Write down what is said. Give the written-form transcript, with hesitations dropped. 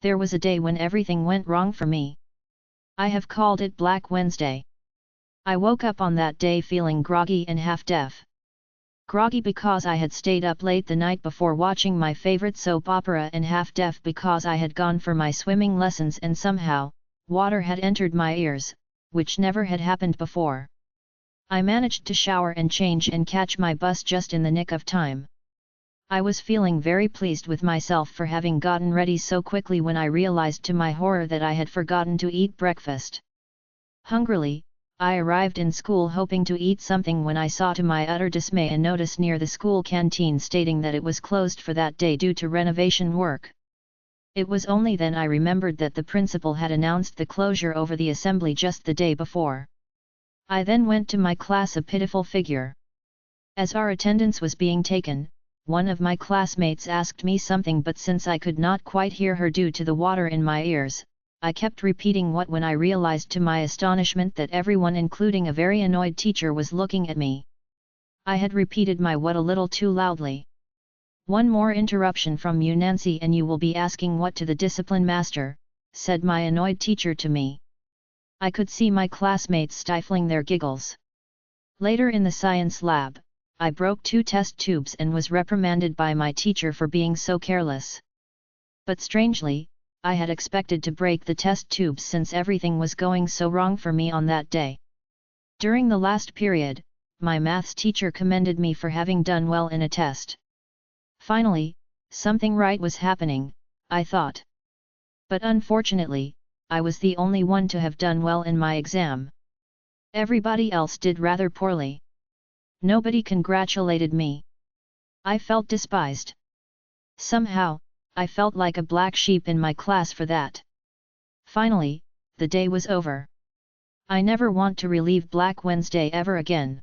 There was a day when everything went wrong for me. I have called it Black Wednesday. I woke up on that day feeling groggy and half-deaf. Groggy because I had stayed up late the night before watching my favorite soap opera, and half-deaf because I had gone for my swimming lessons and somehow, water had entered my ears, which never had happened before. I managed to shower and change and catch my bus just in the nick of time. I was feeling very pleased with myself for having gotten ready so quickly when I realized to my horror that I had forgotten to eat breakfast. Hungrily, I arrived in school hoping to eat something when I saw to my utter dismay a notice near the school canteen stating that it was closed for that day due to renovation work. It was only then I remembered that the principal had announced the closure over the assembly just the day before. I then went to my class, a pitiful figure. As our attendance was being taken, one of my classmates asked me something, but since I could not quite hear her due to the water in my ears, I kept repeating what when I realized to my astonishment that everyone, including a very annoyed teacher, was looking at me. I had repeated my what a little too loudly. "One more interruption from you, Nancy, and you will be asking what to the discipline master," said my annoyed teacher to me. I could see my classmates stifling their giggles. Later in the science lab, I broke 2 test tubes and was reprimanded by my teacher for being so careless. But strangely, I had expected to break the test tubes since everything was going so wrong for me on that day. During the last period, my maths teacher commended me for having done well in a test. Finally, something right was happening, I thought. But unfortunately, I was the only one to have done well in my exam. Everybody else did rather poorly. Nobody congratulated me. I felt despised. Somehow, I felt like a black sheep in my class for that. Finally, the day was over. I never want to relive Black Wednesday ever again.